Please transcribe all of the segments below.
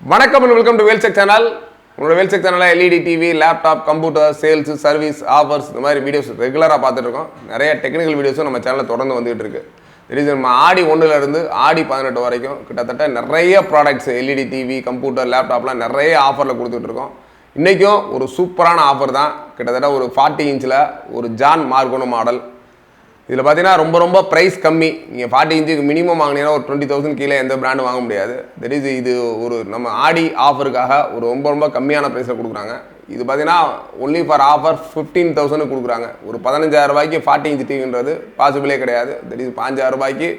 வணக்கம் and welcome to வேல்செக் channel. உங்களோட வேல்செக் சேனலில் LED TV, laptop, computer, sales, service, offers இந்த மாதிரி வீடியோஸ் ரெகுலராக பார்த்துட்டு இருக்கோம். நிறைய டெக்னிக்கல் வீடியோஸும் நம்ம சேனலில் தொடர்ந்து வந்துகிட்டு இருக்கு. இது நம்ம ஆடி 1லேருந்து ஆடி 18 வரைக்கும் கிட்டத்தட்ட நிறைய ப்ராடக்ட்ஸ் எல்இடி டிவி, கம்ப்யூட்டர், லேப்டாப்லாம் நிறைய ஆஃபரில் கொடுத்துட்ருக்கோம். இன்றைக்கும் ஒரு சூப்பரான ஆஃபர் தான். கிட்டத்தட்ட ஒரு 40 இன்ச்சில் ஒரு ஜான் மார்கோனோ மாடல். இதில் பார்த்தீங்கன்னா ரொம்ப ப்ரைஸ் கம்மி. நீங்கள் 40 இன்ச்சுக்கு மினிமம் வாங்கினீங்கன்னா ஒரு 20,000 கீழே எந்த பிராண்டும் வாங்க முடியாது. தட் இஸ் இது ஒரு நம்ம ஆடி ஆஃபருக்காக ஒரு ரொம்ப கம்மியான ப்ரைஸில் கொடுக்குறாங்க. இது பார்த்தீங்கன்னா ஒன்லி ஃபார் ஆஃபர் 15,000 கொடுக்குறாங்க. ஒரு 15,000 ரூபாய்க்கு 40 இன்ச்சு டிவின்றது பாசிபிளே கிடையாது. தட் இஸ் 5,000 ரூபாய்க்கு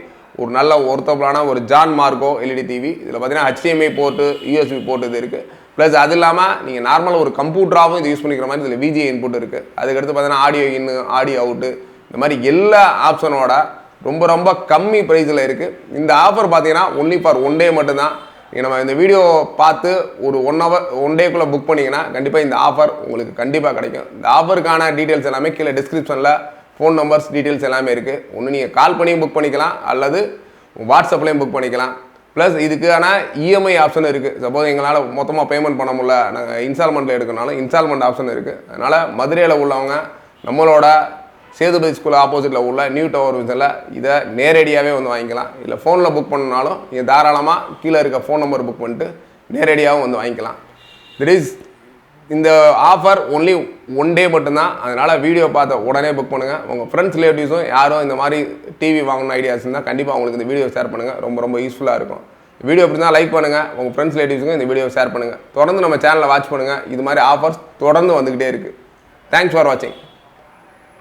ஒரு நல்ல ஒர்த்தபுளான ஒரு ஜான் மார்கோ எல்இடி டிவி. இதில் பார்த்தீங்கன்னா HDMI போர்ட்டு, USB போர்ட்டு இது இருக்குது. ப்ளஸ் அது இல்லாமல் நீங்கள் நார்மலாக ஒரு கம்ப்யூட்டராகவும் இது யூஸ் பண்ணிக்கிற மாதிரி இதில் VGA இன்புட் இருக்குது. அதுக்கடுத்து பார்த்தீங்கன்னா ஆடியோ இன்னு, ஆடியோ அவுட்டு, இந்த மாதிரி எல்லா ஆப்ஷனோட ரொம்ப கம்மி ப்ரைஸில் இருக்குது. இந்த ஆஃபர் பார்த்தீங்கன்னா ஒன்லி ஃபார் ஒன் டே மட்டும்தான். நீங்கள் நம்ம இந்த வீடியோ பார்த்து ஒரு 1 ஹவர் 1 டேக்குள்ளே புக் பண்ணிங்கன்னா கண்டிப்பாக இந்த ஆஃபர் உங்களுக்கு கண்டிப்பாக கிடைக்கும். இந்த ஆஃபருக்கான டீட்டெயில்ஸ் எல்லாமே கீழே டிஸ்கிரிப்ஷனில் ஃபோன் நம்பர்ஸ் டீட்டெயில்ஸ் எல்லாமே இருக்குது. ஒன்று நீங்கள் கால் பண்ணியும் புக் பண்ணிக்கலாம், அல்லது வாட்ஸ்அப்லேயும் புக் பண்ணிக்கலாம். ப்ளஸ் இதுக்கான இஎம்ஐ ஆப்ஷன் இருக்குது. சப்போஸ் எங்களால் மொத்தமாக பேமெண்ட் பண்ண முடியல, நாங்கள் இன்ஸ்டால்மெண்ட்டில் எடுக்கனாலும் இன்ஸ்டால்மெண்ட் ஆப்ஷன் இருக்குது. அதனால் மதுரையில் உள்ளவங்க நம்மளோட சேதுபதி ஸ்கூல் ஆப்போசிட்டில் உள்ள நியூ டவர் விசனில் இதை நேரடியாகவே வந்து வாங்கிக்கலாம். இல்லை ஃபோனில் புக் பண்ணனாலும் நீங்கள் தாராளமாக கீழே இருக்க ஃபோன் நம்பர் புக் பண்ணிட்டு நேரடியாகவும் வந்து வாங்கிக்கலாம். திட் இஸ் இந்த ஆஃபர் ஒன்லி ஒன் டே மட்டும்தான். அதனால் வீடியோ பார்த்த உடனே புக் பண்ணுங்கள். உங்கள் ஃப்ரெண்ட்ஸ் ரிலேட்டிவ்ஸும் யாரும் இந்த மாதிரி டிவி வாங்கணும் ஐடியாஸ் இருந்தால் கண்டிப்பாக உங்களுக்கு இந்த வீடியோ ஷேர் பண்ணுங்கள். ரொம்ப யூஸ்ஃபுல்லாக இருக்கும். வீடியோ அப்படி தான் லைக் பண்ணுங்கள். உங்கள் ஃப்ரெண்ட்ஸ் ரிலேட்டிவ்ஸுக்கும் இந்த வீடியோ ஷேர் பண்ணுங்கள். தொடர்ந்து நம்ம சேனலை வாட்ச் பண்ணுங்கள். இது மாதிரி ஆஃபர்ஸ் தொடர்ந்து வந்துக்கிட்டே இருக்குது. தேங்க்ஸ் ஃபார் வாட்சிங்.